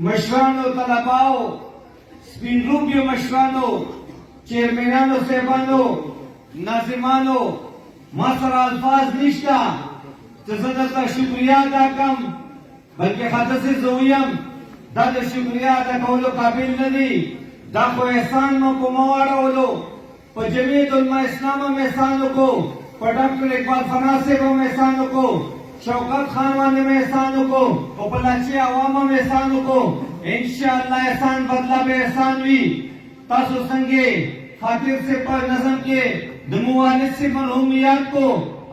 مشرانو طلباو سپین روبیو مشرانو چیرمنانو صاحبانو ناظمانو ما سره الفاظ نشته چې زه درته شکریا ادا کړم بلکې حادثې زه ویم دا د شکریا ادا کولو قابل نه دي دا خو احسان مو په ما واړولو په جمعیت علماء اسلام هم احسان وکړو په ډاکټر اقبال فنا صاحب هم احسان وکړو شوکت خان باندې مې احسان وکړو او په لاچي عوام هم احسان وکړو انشاءالله احسان بدله به احسان وي تاسو څنګه خاطر سے پر نظم کې د موالد سے مرحوم یاد کو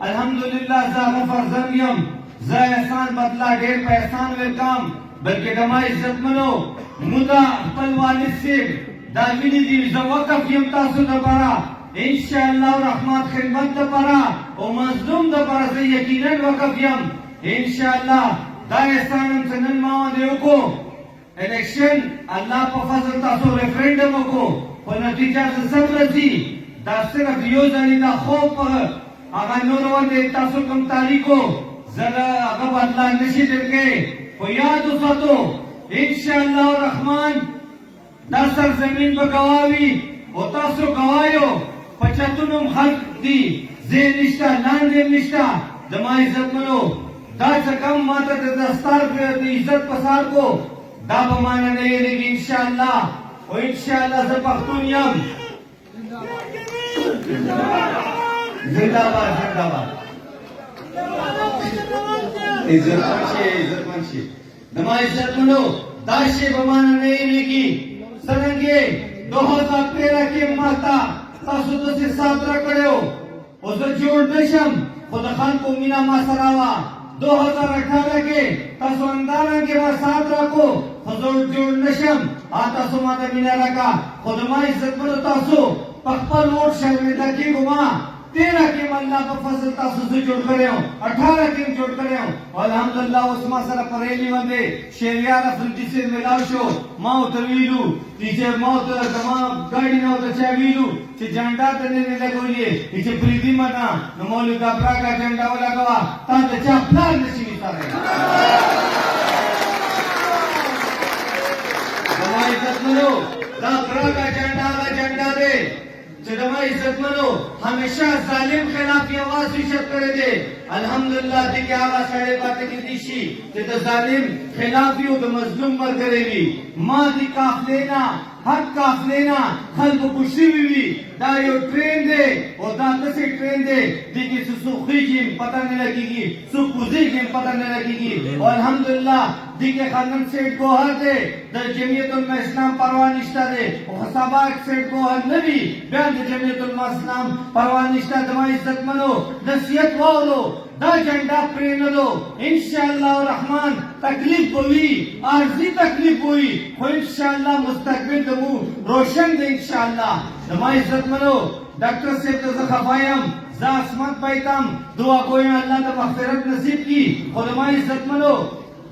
الحمدللہ زه فرزند یم زه احسان بدله ډېر په احسان وکړم بلکې زما عزتمنو موږ خپل والد صاحب دا ویني دي زه وقف یم تاسو دپاره انشاءالله رحمت خدمت دپاره او مظلوم دپاره زه یقینا وقف یم انشاءالله دا احسان هم چې نن ما باندې وکړو الیکشن الله په فضل تاسو ریفرنډم وکړو په نتیجه څه سم راځي دا صرف یو ځلې دا خوب هغه نور باندې تاسو کوم تاریخو زه هغه بدلا نشي درکې خو یاد وساتو انشاءالله الرحمن دا سرزمین به ګواوي او تاسو ګوایو پچاتونو خلق دي زه نشته لاندې نشته زما عزتمنو دا څه کم ماته د دستار د عزت پسار کو دا به مانا نه یېرېږي انشاءالله او انشاءالله زه پښتون یم زنده‌باد زنده‌باد عزتمن شي زما عزتمنو دا شی به مانا نه یېرېږي څرنګه 2013 کې ماته تاسو داسې سات راکړی و او زه جوړ نه شم خو د خلکو مینه ما سره وه 2018 کې تاسو اندارنګې ما سات راکړو خو زه جوړ نه شم تاسو ماته مینه راکړه خو زما عزتمنو تاسو په خپل ووټ شرمنده کېږو ما 13 کې الله په فضل تاسو زه جوړ کړی یم 18 کې جوړ کړی یم الحمدلله اوس ما سره په ریلي باندې شهریار افریدي صاحب میلاو شو ما ورته ویلو چې ما ورته زما ګاډي نه ورته چا ویلو چې جنډا ته نه لګولې چې فریدي ماته نو مولوي کاپرا کا جنډا ولګوا تا ته چا پلان نشي وتاره زما عزتمنو دا پرا کا جنډا دی چې زما عزتمنو همیشه ظالم خلاف یې आवाज اوچت کړی دی الحمدلله دې کې هغه سړی پاتې کېدی شي چې د ظالم خلاف وي او د مظلوم ملګری وي ما دې قافلې نه هر قافلې نه خلکو خوشي وي دا یو ټرین دی او دا داسې ټرین دی دې کې څوک خېږي پته نه لګېږي څوک کوزېږي پته نه لګېږي او الحمدلله دې کې خانم سیټ ګوهر دی د جمعیت علماء اسلام پروا نشته دی او سبا سیټ ګوهر نه وي بیا د جمعیت علماء اسلام پروا نشته زما عزتمنو نصیحت واورو دا جنډا پرې نه دو انشاءالله الرحمن تکلیف به وي عارضي تکلیف به وي خو انشاءالله مستقبل به مو روشن دی انشاءالله زما عزتمنو ډاکټر صاحب ته زه خفه یم زه عصمت پایتم دعا کویم الله ته مغفرت نصیب کړي خو زما عزتمنو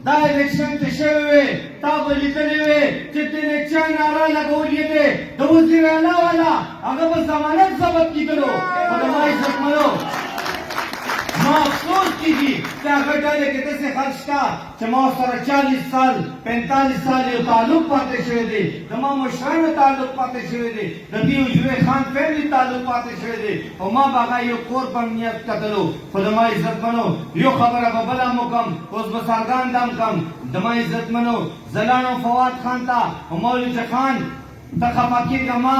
دا الیکشن چې شوی وی تا به لیدلی وی چې ترې چا ناره لګولې دی د وزیر اعلی والا هغه به ضمانت ضبط کېدلو خو زما عزتمنو ما افسوس کیږي چې هغه ډلې کې داسې خلک شته چې ما سره 40 سال 45 سال یو تعلق پاتې شوی دی زما مشرانو تعلق پاتې شوی دی د دې وجوه خان فیملی تعلق پاتې شوی دی او ما به هغه یو کور په نیت کتلو خو زما عزتمنو یو خبره به بله مو کړم اوس به څرګند هم کړم زما عزتمنو زلاڼو فواد خان ته او مولوي خان ته خفه کېږه ما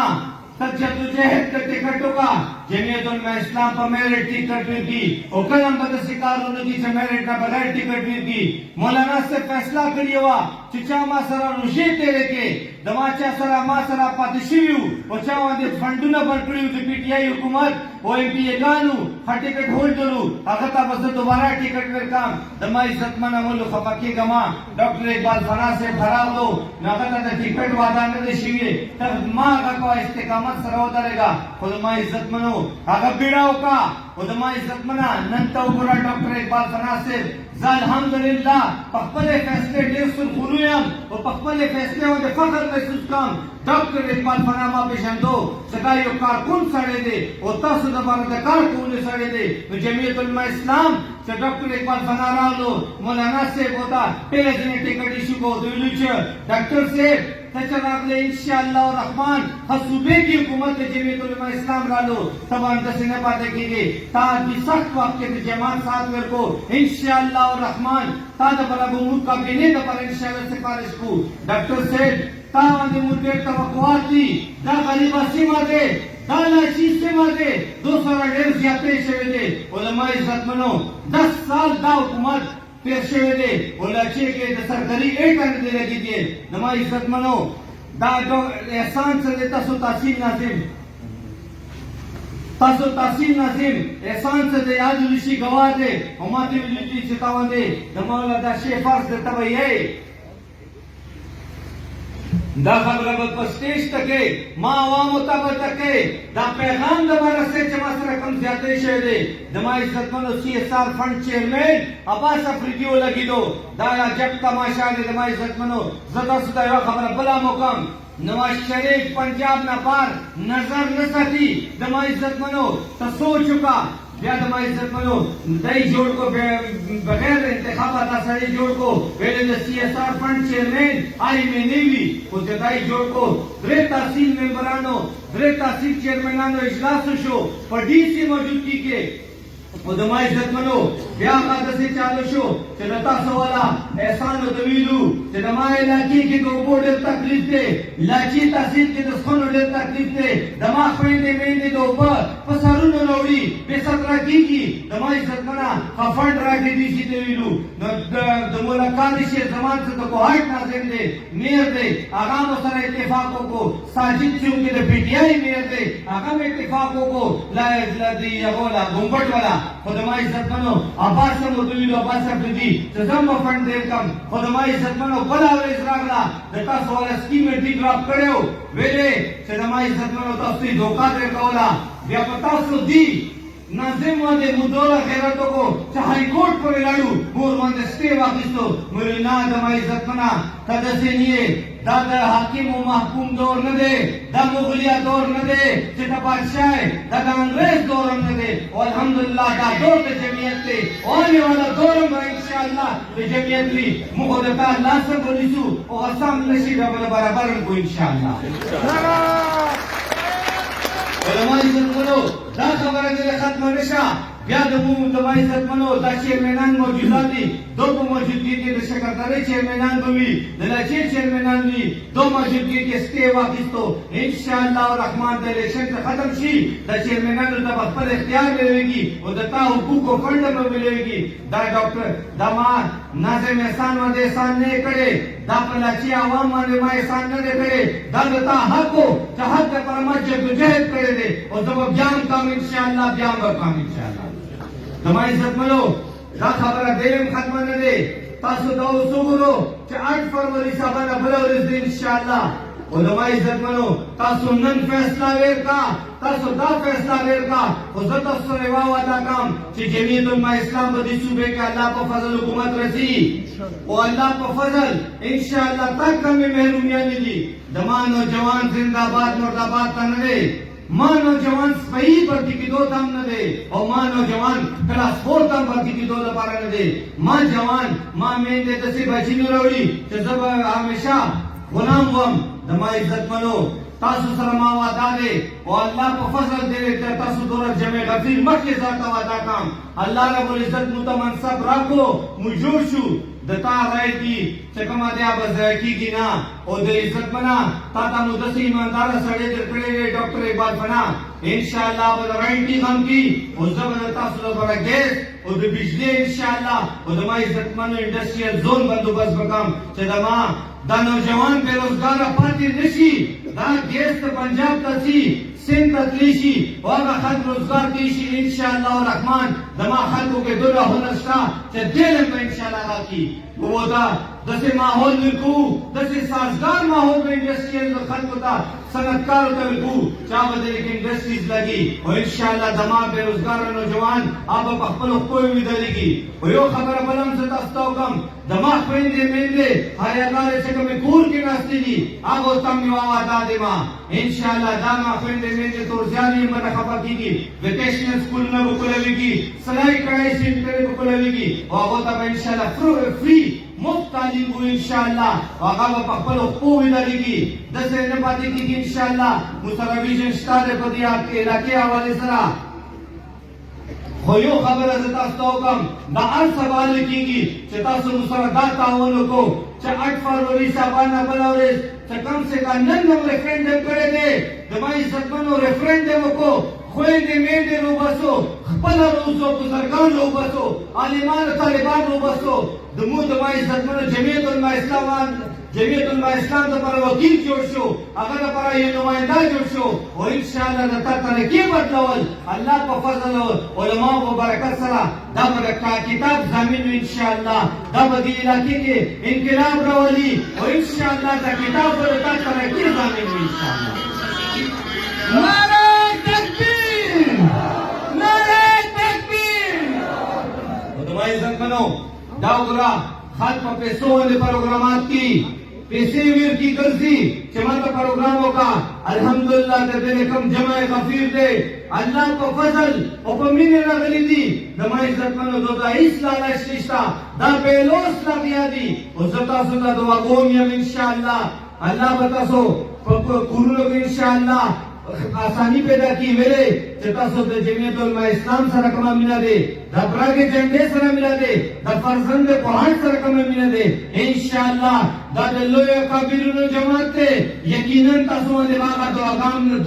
ته جدوجہد کا ټکټ وکړه جمعیت علماء اسلام په میرټ ټکټ ورکړي او کله هم به داسې کارونه دي چې میرټ نه بغیر ټکټ ورکړي مولانا صاحب فیصله کړې وه چې چا ما سره روژې تېرې کړې د ما چا سره ما سره پاتې شوي وو او چا باندې فنډونه بند کړي وو د پي ټي آی حکومت او ایم پي ایګانو ښه ټکټ هولډر وو هغه ته به زه دوباره ټکټ ورکړم زما عزتمنه مولو خفه کېږه ما ډاکټر اقبال فنا صاحب خراب و نو هغه ته د ټکټ وعده نه دی شوې ته ما هغه کوه استقامت سره ودرېږه خو زما عزتمنو هغه بیړه وکړه او زما عزتمنه نن ته وګوره ډاکټر اقبال فنا صاحب زه الحمدلله په خپلې فیصلې ډېر سرخوړو یم او په خپل فیصله باندې فخر محسوس کوم ډاکټر اقبال فنا ما پېژندو چې دا یو کارکون سړی دی او تاسو دپاره د کار کوونکی سړی دی نو جمعیت علما اسلام چې ډاکټر اقبال فنا راغلو مولانا صاحب ورته ټیله ځینې ټکټ ایشو کو ورته ویلو چې ډاکټر صاحب ته چې راغلی انشاءالله الرحمن ښه صوبې کې حکومت د جمعیت علما اسلام رالو ته به همداسې نه پاتې کېږي تا دې سخت وخت کې د جماعت ساتھ ورکو انشاءالله الرحمن تا دپاره به موږ کابینې دپاره انشاءالله سفارش کوو ډاکټر صاحب تا باندې موږ ډېر توقعات دي دا غریبه سیمه دی دا لاشي سیمه دی 200 ډېر زیاتې شوې دي علما عزتمنو 10 سال دا حکومت تیر شوی دی ولاچې کې د سرکاري ایټ نه دی لګي دي نما عزتمنو دا احسان څه تاسو تحصیل ناظم احسان څه د یاد ولشي گواه دی او ماته ویلي چې تا باندې د مولا دا شی فرض درته وایي دا خبره به په سټیج تکې ما عوامو ته به تکې دا پیغام د ورسې چې ما سره کم زیاتې شوی دی زما عزتمنو CSR فنډ چیرمین عباس افریدي ولګېدو دا عجب تماشا دی زما عزتمنو زه تاسو ته یوه خبره بله هم وکړم نواز شریف پنجاب نه بار نظر نه ساتي زما عزتمنو ته سوچ وکړه بیا د ما عزتمنو دای جوړ کو بغیر انتخابات سره جوړ کو ویل د CSR فنډ چیرمین آی مې نیوی او د دای جوړ کو درې تحصیل ممبرانو درې تحصیل چیرمنانو اجلاس شو په DC موجودګي کې او د ما عزتمنو بیا هغه داسې چالو شو چې د تاسو والا احسان ورته ویلو چې د ما علاقې کې د اوبو ډېر تکلیف دی لاچي تحصیل کې د څښلو ډېر تکلیف دی د ما خویندې میندې د اوبه په سرونو راوړي بې صدره کېږي د ما عزتمنه ښه فنډ راکړي دي چې ته ویلو نو د ملکان شیر زمان څه د کوهاټ ناظم دی میر دی هغه مو سره اتفاق وکړو ساجد چونکې د PTI میر دی هغه مو اتفاق وکړو د هغه والا ګمبټ والا خو د ما عزتمنو عباس هم ورته ویلو عباس افریدي چې زه به فنډ دیر کړم خو د ما عزتمنو بله ورځ راغله د تاسو والا سکیم یې ټیک ډراپ کړی و ویلې چې د ما عزتمنو تاسو یې دھوکه ترې کوله بیا په تاسو دي ناظم باندې مدوله خیراتو کو چې هائی کورټ پورې لاړو مور باندې سټې واخیستو مې نه د ما عزتمنه ته داسې نه یې دا د حاکم او محکوم دور نه دی دا مغلیه دور نه دی چې د بادشاه دا د انګریز دور هم نه دی او الحمدلله دا دور د جمعیت دی آنے والا دور هم به انشاءالله د جمعیت وي موږ ورته الله سره ونیسو او هڅه هم نشي ډبله برابر هم کوو انشاءالله علما عزتمنو دا خبره دې ختمه نشه بیا د ما عزتمنو دا چیرمنان موجوده دي دو په موجودګي کې د سکرټرۍ چیرمنان به وي د لاچې چیرمنان وي دو موجودګي کې سټې واخیستو انشاءالله الرحمن د الیکشن څخه ختم شي د چیرمنانو ته به خپل اختیار ملويږي او د تا حقوق او فنډ به ملويږي دا ډاکټر دا ما ناظم احسان باندې احسان نه کړي دا په لاچې عوام باندې ما احسان نه دی کړی دا د تا حق و چې حق دپاره ما جدوجهد کړی دی او زه به بیا هم کوم انشاءالله بیا هم به کوم انشاءالله زما عزتمنو دا خبره ډېر هم ختمه نه دی تاسو دا اوس وګورو چې 8 فروری سبا نه بله ورځ دی انشاءالله او زما عزتمنو تاسو نن فیصله وکړه تاسو دا فیصله وکړه خو زه تاسو سره یوه وعده کوم چې جمعیت علما اسلام په دې صوبې کې الله په فضل حکومت رسي او الله په فضل انشاءالله تک کمې محرومیانې دي زما نوجوان زنده‌باد مرده‌باد ته نه دی ما نوجوان صحیح भर्ती کېدو ته هم نه دی او ما نوجوان کلاس 4 ته هم भर्ती کېدو لپاره نه دی ما جوان ما میندې داسې بچي نه راوړي چې زه به همیشه غلام وم د ما عزتمنو تاسو سره ما وعده دی او الله په فضل دې تاسو دوره جمع غفیر مخکې ځان ته وعده کوم الله رب العزت مو ته منصب راکړو مو جوړ شو د تا رای دي چې کومه دی به ضایع کېږي نه او د عزتمنه تا ته مو داسې ایمانداره سړی درکړی دی ډاکټر اقبال فنا انشاءالله به د رایټ هم کي او زه به د تاسو لپاره ګیس او د بجلی انشاءالله او د ما عزتمنو انډسټریل زون بندوبست وکړم چې زما دا نوجوان بېروزګاره پاتې نشي دا ګیس ته پنجاب ته ځي سند ته تللی شي او هغه خلک روزګار کوي شي انشاءالله الرحمن زما خلکو کې دومره هنر شته چې دې علم به انشاءالله راکړي او دا داسې ماحول ورکوو داسې سازګار ماحول به انډسټریل خلکو ته صنعتکارو ته ورکوو چې هغه به دې کې انډسټریز لګي او انشاءالله زما بېروزګاره نوجوان هغه په خپلو پښو ویدلېږي او یو خبره بله هم زه تاسو ته وکړم زما خویندې میندې حیاګانې چې کومې کور کې ناستی دی آگو تم یواوا دادما انشاءاللہ داما خوینده میده تورزیانی منا خفا کی گی ویکیشنل سکول نا بکلوی گی سلائی کڑائی سینٹر بکلوی گی آگو تم انشاءاللہ فری مفت تعلیم کو انشاءاللہ آگا پخپل خوبی داری گی دسے نپاتی کی انشاءاللہ مسرویشن شتار پدی آپ کے علاقے حوالے سرا خو یو خبر از تاسو ته وکړم دا هر سوال کېږي چې تاسو مو سره دا تعاون وکړو چې 8 فروری سبانه بله ورځ چې کم سے کم نن هم ریفرنډم کړی دی زما عزتمنو ریفرنډم وکړو خویندې میندې روباسو خپله روزو بزرګان روباسو عالمان طالبان روباسو زموږ زما عزتمنو جمعیت علما اسلام دپاره وکیل جوړ شو هغه دپاره یو نماینده جوړ شو او انشاءالله د تا ترقي بدلول الله په فضل او علماو په برکت سره دا به د کتاب ضامن وي انشاءالله دا به دې علاقې کې انقلاب راولي او انشاءالله دا کتاب به د تا ترقي ضامن وي انشاءالله نعره تکبیر نعره تکبیر زما عزتمنو دا وګوره خط په پیسو باندې پروګرامات کی پیسې ویر کی ګرځي چې ماته پروګرامو کا الحمدلله د دې کم جمع غفیر دی الله په فضل او په مینه راغلي دي زما عزتمنو دا هیڅ لالچ نشته دا بیلوس لګیا دي او زه تاسو ته دعا کوم یم انشاءالله الله به تاسو په کورونو کې انشاءالله آسانی پیدا کی ویلے چې تاسو د جمعیت علما اسلام سره کومه مینا ده د براګه جنډې سره مینا ده د فرزند قرآن سره کومه مینا ده انشاءالله دا د لوی کبیرونو جماعت ته یقینا تاسو باندې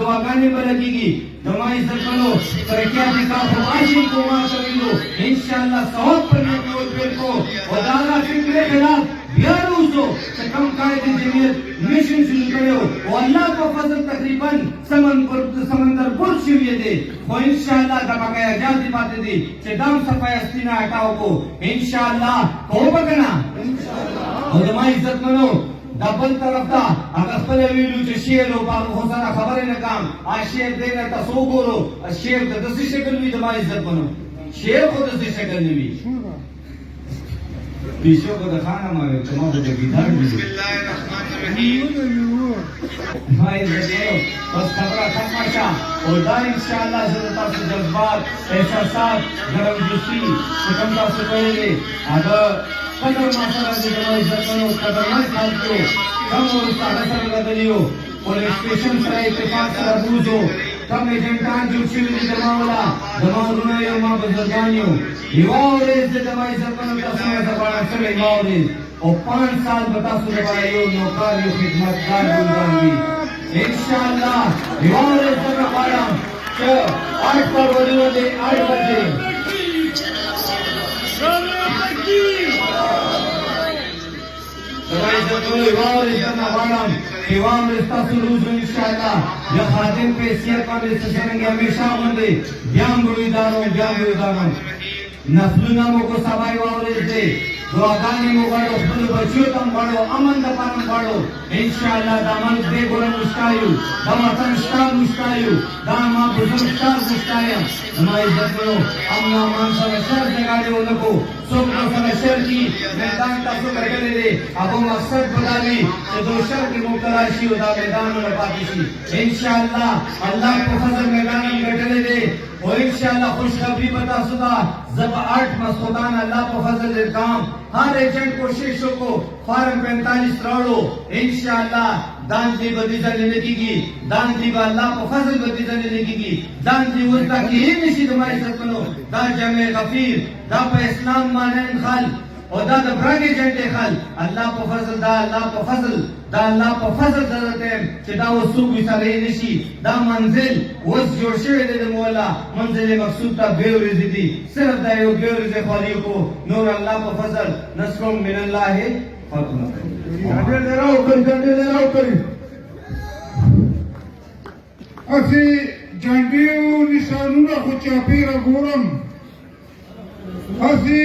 دعاګانې بلکېږي زما عزتمنو ترقیه دي تاسو عاشق کوما کوي انشاءالله ثواب پر دې کو او دا فکر خلاف بیا روزو چې کوم قائد جمعیت میشن شروع کړو او الله په فضل تقریبا سمندر پر شوی دی خو انشاءالله دا بقایا جلدی پاتې دي چې دام صفای استینا هټاو کو انشاءالله کو بګنا او زما عزتمنو دا بل طرف ته هغه خپل ویلو چې شعر او خو سره خبرې نه کام شعر دی نه تاسو وګورو شعر د داسې شکل وي زما عزتمنو شعر خو د داسې شکل نه وي پیشو کو دخانا مارے تمام کو گیدار بھی بسم اللہ الرحمن الرحیم بھائی زدیو بس خبرہ ختم شا اور دا انشاءاللہ زدتا سے جذبات احساسات گرم جوشی سکم تا سے پہلے اگر قدر ماسرہ دی جمعی عزتمنو قدر نہ خال کو کم اور اس کا حسر بدلیو اور اسٹیشن سر اتفاق سر بوزو کم ایجنٹان جوشی دی جمعولا جمعونا یوما بزرگانیو یواوریز دی جمعی عزتمنو تصمیم زبانا سر یواوریز اور 5 سال بتا سو زبانا یو نوکار یو خدمتگار بلدان بھی انشاءاللہ یواوریز دی بانا 8 فروری دے 8 بجے زبائی زبانا یواوریز دی بانا ایوان رستا سلوزو انشاءاللہ یا خادم پہ سیت پر رسسنگی ہمیشہ مندے بیام گوئی داروں نسلو نامو کو سبائی واورز دے دعاگانی مو بڑھو خود بچیو تم بڑھو امن دا پانم بڑھو انشاءاللہ دا من دے گرم مشتایو دا وطن شتاب مشتایو دا ما بزرگ شتاب مشتایم ہمائی عزت کرو امن امان سر شر جگاڑے ہو لکو سب کو سر شر کی میدان تاسو کرگلے دے اب ہم اکثر بداوی کہ دو شر کی مبتلاشی ہو دا میدان میں لپاتی شی انشاءاللہ اللہ کو فضل میدان میں گٹلے دے اور انشاءاللہ خوشخبری بتا سدا زب 8 مسعودان اللہ کو فضل کام ہر ایجنٹ کوششوں کو فارم 45 راڑو انشاءاللہ دان دی بدیزہ لینے کی دان دی با اللہ کو فضل بدیزہ لینے کی دان دی ورطا کی ہی نشید ہماری سکنو دا جمع غفیر دا پا اسلام مانین خل اور دا براگ ایجنٹ خل اللہ کو فضل دا اللہ کو فضل دا اللہ په فضل درته چې دا وسوق وسره نشي دا منزل وس جوړ شوی دی د مولا منزل مقصود ته به ورزي دي صرف دا یو به ورزي خالي کو نور الله په فضل نصر من الله فضل ګډه لراو کړی اسی جنډیو نشانونه خو چاپیره ګورم اسی